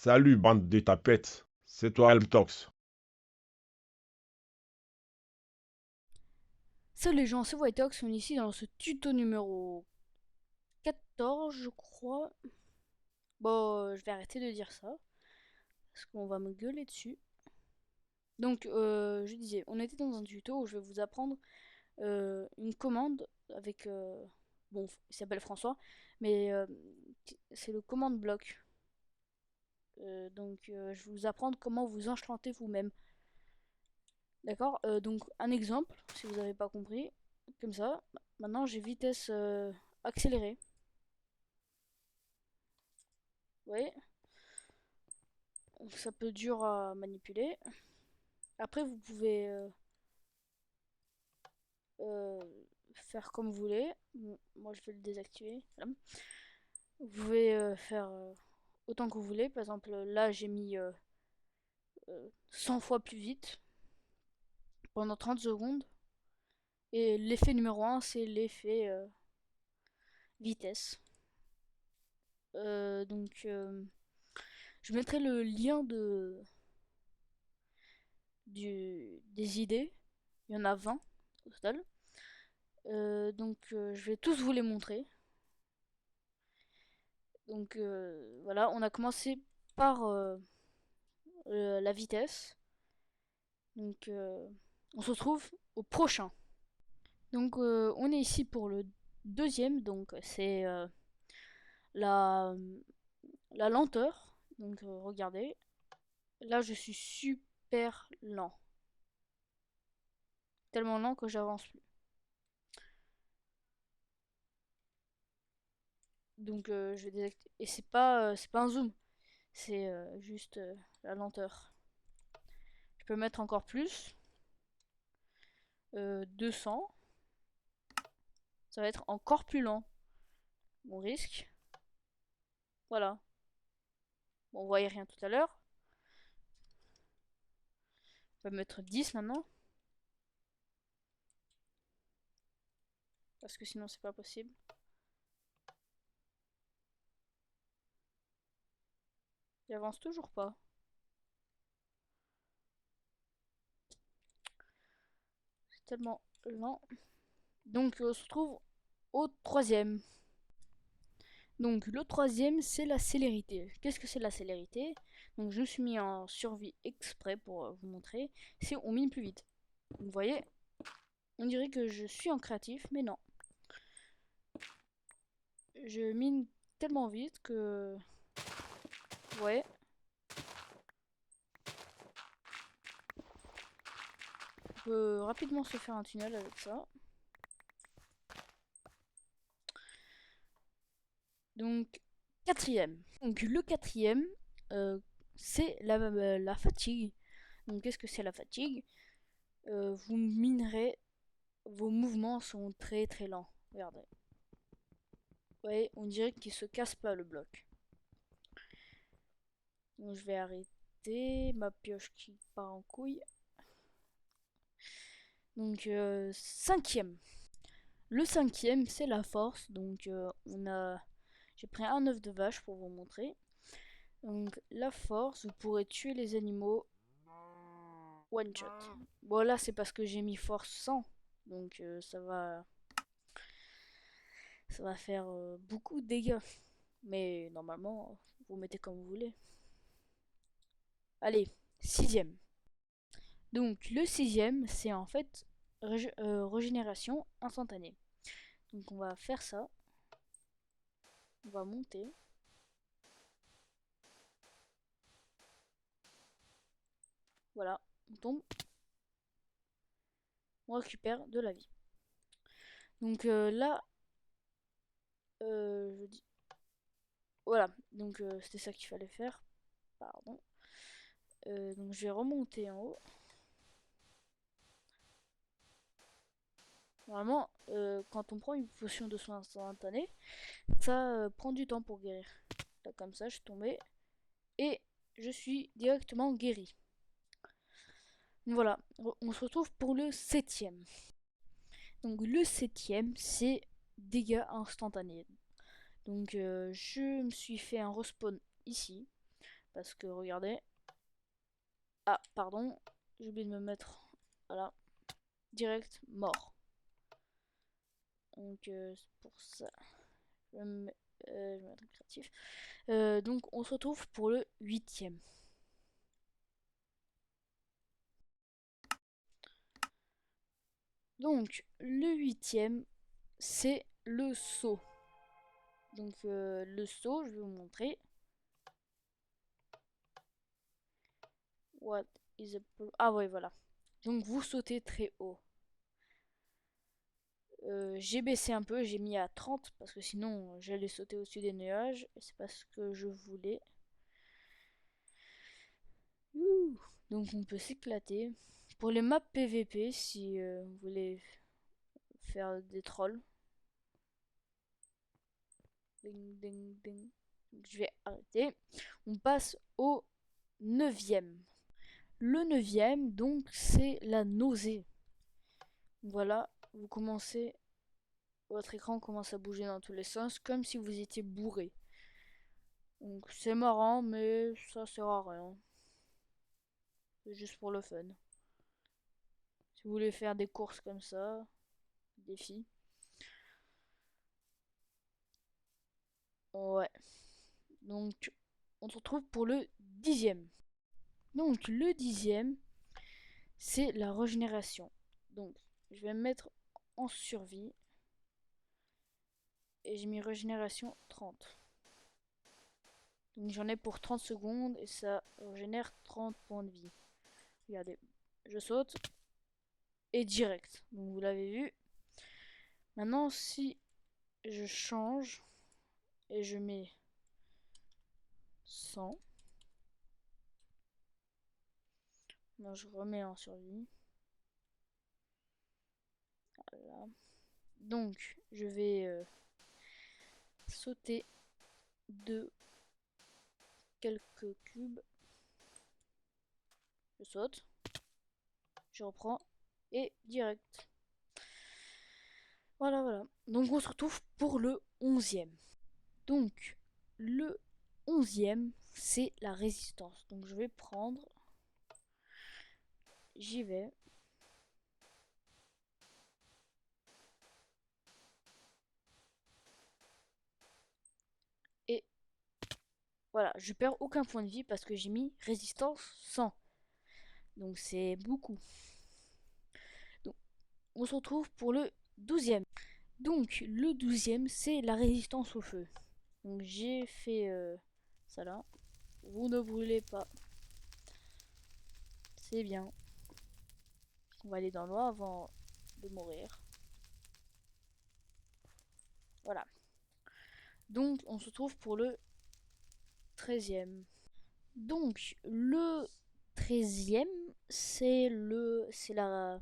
Salut, bande de tapettes. C'est toi, Elmtox. Salut les gens, c'est Whiteox, on est ici dans ce tuto numéro 14 je crois. Bon, je vais arrêter de dire ça, parce qu'on va me gueuler dessus. Donc, je disais, on était dans un tuto où je vais vous apprendre une commande avec... bon, il s'appelle François, mais c'est le commande bloc. Je vais vous apprendre comment vous enchanter vous-même. D'accord. Donc, un exemple, si vous n'avez pas compris, comme ça. Maintenant, j'ai vitesse accélérée. Vous voyez, ça peut dur à manipuler. Après, vous pouvez euh, faire comme vous voulez. Bon, moi, je vais le désactiver. Voilà. Vous pouvez faire autant que vous voulez. Par exemple, là, j'ai mis 100 fois plus vite pendant 30 secondes. Et l'effet numéro un, c'est l'effet vitesse. Je mettrai le lien des idées. Il y en a 20 au total. Je vais tous vous les montrer. Voilà, on a commencé par la vitesse. Donc on se retrouve au prochain. On est ici pour le deuxième, donc c'est la, la lenteur. Regardez, là je suis super lent. Tellement lent que j'avance plus. Je vais désactiver. Et c'est pas un zoom, c'est juste la lenteur. Je peux mettre encore plus. 200. Ça va être encore plus lent. Mon risque. Voilà. Bon, on voyait rien tout à l'heure. On va mettre 10 maintenant. Parce que sinon c'est pas possible. Il avance toujours pas. C'est tellement lent. Donc on se retrouve au troisième. Donc le troisième c'est la célérité. Qu'est-ce que c'est la célérité? Donc je me suis mis en survie exprès pour vous montrer. C'est on mine plus vite. Vous voyez, on dirait que je suis en créatif, mais non. Je mine tellement vite que... Ouais. On peut rapidement se faire un tunnel avec ça. Donc, quatrième. Donc, le quatrième, euh, c'est la fatigue. Donc, qu'est-ce que c'est la fatigue? Vous minerez, vos mouvements sont très très lents. Regardez. Vous voyez, on dirait qu'il se casse pas le bloc. Donc, je vais arrêter ma pioche qui part en couille. Cinquième. Le cinquième, c'est la force. J'ai pris un œuf de vache pour vous montrer. Donc, la force, vous pourrez tuer les animaux one shot. Bon, là, c'est parce que j'ai mis force 100. Ça va faire beaucoup de dégâts. Mais normalement, vous mettez comme vous voulez. Allez, sixième. Donc, le sixième, c'est en fait régénération instantanée. Donc, on va faire ça. On va monter. Voilà, on tombe. On récupère de la vie. Là, je dis. Voilà, c'était ça qu'il fallait faire. Pardon. Je vais remonter en haut. Normalement, quand on prend une potion de soin instantané, ça prend du temps pour guérir. Là, comme ça, je suis tombé et je suis directement guéri. Voilà, on se retrouve pour le septième. Donc le septième, c'est dégâts instantanés. Je me suis fait un respawn ici. Parce que regardez. Ah, pardon. J'ai oublié de me mettre. Voilà. Direct, mort. Donc, c'est pour ça. Je vais me mettre en créatif. Donc, on se retrouve pour le 8e. Donc, le 8e, c'est le saut. Donc, le saut, je vais vous montrer. What is a... Ah ouais, voilà. Donc, vous sautez très haut. J'ai baissé un peu, j'ai mis à 30 parce que sinon j'allais sauter au-dessus des nuages et c'est pas ce que je voulais. Ouh. Donc on peut s'éclater. Pour les maps PVP, si vous voulez faire des trolls. Ding, ding, ding. Donc, je vais arrêter. On passe au 9e. Le 9e, donc c'est la nausée. Voilà, vous commencez, votre écran commence à bouger dans tous les sens comme si vous étiez bourré. Donc c'est marrant, mais ça sert à rien. C'est juste pour le fun. Si vous voulez faire des courses comme ça, défi. Ouais. Donc on se retrouve pour le 10e. Donc le 10e, c'est la régénération. Donc je vais me mettre en survie. Et j'ai mis régénération 30. Donc j'en ai pour 30 secondes et ça régénère 30 points de vie. Regardez, je saute et direct. Donc vous l'avez vu. Maintenant si je change et je mets 100. Moi je remets en survie. Voilà. Donc je vais sauter de quelques cubes. Je saute. Je reprends et direct. Voilà, voilà. Donc on se retrouve pour le 11e. Donc le 11e, c'est la résistance. Donc je vais prendre. J'y vais. Et voilà, je perds aucun point de vie parce que j'ai mis résistance 100. Donc c'est beaucoup. Donc on se retrouve pour le 12e. Donc le 12e, c'est la résistance au feu. Donc j'ai fait ça là. Vous ne brûlez pas. C'est bien. On va aller dans l'eau avant de mourir. Voilà. Donc on se trouve pour le 13e. Donc le 13e, c'est la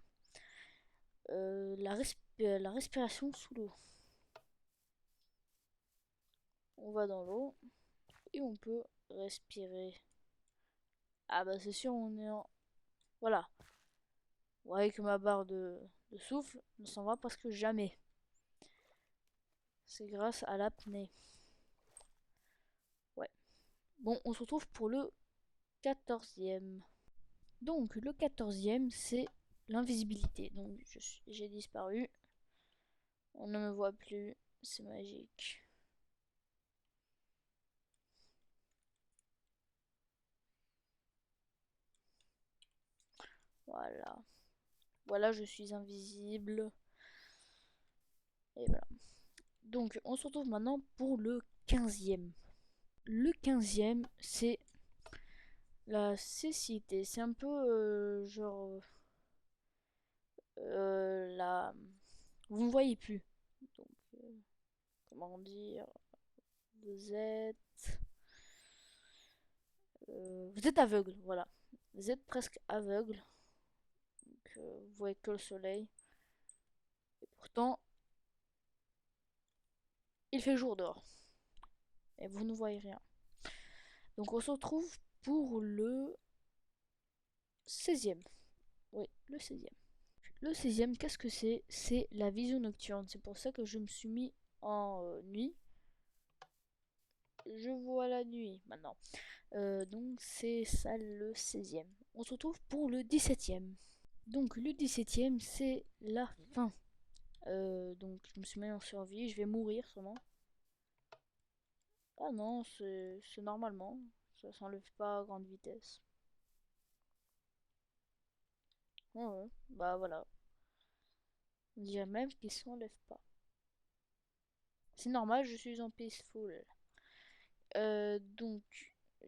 respiration sous l'eau. On va dans l'eau et on peut respirer. Ah bah c'est sûr, on est en... Voilà. Vous voyez que ma barre de souffle ne s'en va presque jamais. C'est grâce à l'apnée. Ouais. Bon, on se retrouve pour le 14e. Donc le 14e, c'est l'invisibilité. Donc j'ai disparu. On ne me voit plus. C'est magique. Voilà. Voilà, je suis invisible. Et voilà. Donc on se retrouve maintenant pour le 15e. Le 15e, c'est la cécité. C'est un peu genre... la... Vous ne voyez plus. Donc, comment dire... Vous êtes... vous êtes aveugle, voilà. Vous êtes presque aveugle. Donc, vous voyez que le soleil. Et pourtant, il fait jour dehors. Et vous ne voyez rien. Donc on se retrouve pour le 16e. Oui, le 16e. Le 16e, qu'est-ce que c'est? C'est la vision nocturne. C'est pour ça que je me suis mis en nuit. je vois la nuit maintenant. Donc c'est ça le 16e. On se retrouve pour le 17e. Donc le 17e c'est la fin. Donc je me suis mis en survie, je vais mourir sûrement. Ah non, c'est normalement. Ça s'enlève pas à grande vitesse. Ouais, ouais. Bah voilà. On dirait même qu'il s'enlève pas. C'est normal, je suis en peaceful. Donc,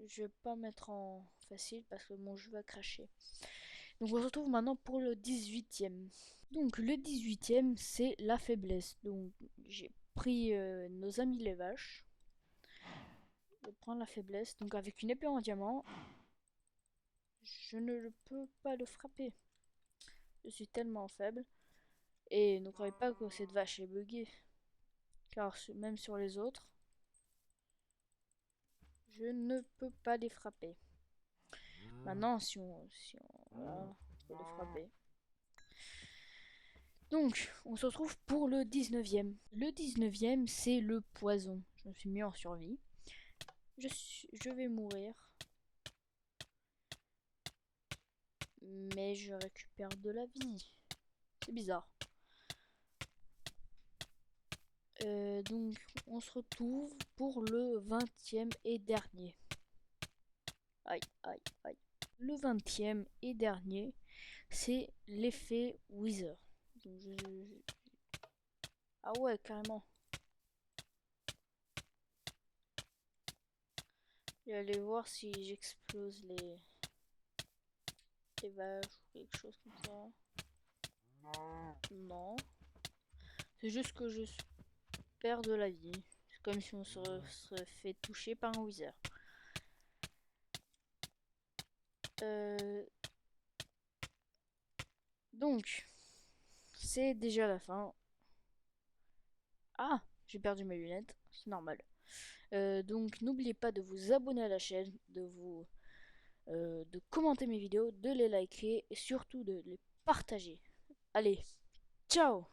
je vais pas mettre en facile parce que mon jeu va cracher. Donc, on se retrouve maintenant pour le 18e. Donc, le 18e, c'est la faiblesse. Donc, j'ai pris nos amis les vaches. Je vais prendre la faiblesse. Donc, avec une épée en diamant, je ne peux pas le frapper. Je suis tellement faible. Et ne croyez pas que cette vache est buggée. Car même sur les autres, je ne peux pas les frapper. Maintenant, voilà, on peut les frapper. Donc, on se retrouve pour le 19e. Le 19e, c'est le poison. Je me suis mis en survie. Je vais mourir. Mais je récupère de la vie. C'est bizarre. Donc, on se retrouve pour le 20e et dernier. Aïe, aïe, aïe. Le 20e et dernier, c'est l'effet Wither. Donc, ah ouais, carrément. Je vais aller voir si j'explose les vaches ou quelque chose comme ça. Non. C'est juste que je perds de la vie. C'est comme si on se fait toucher par un wither. Donc, c'est déjà la fin. Ah, j'ai perdu mes lunettes. C'est normal. Donc, n'oubliez pas de vous abonner à la chaîne, de commenter mes vidéos, de les liker et surtout de les partager. Allez, ciao!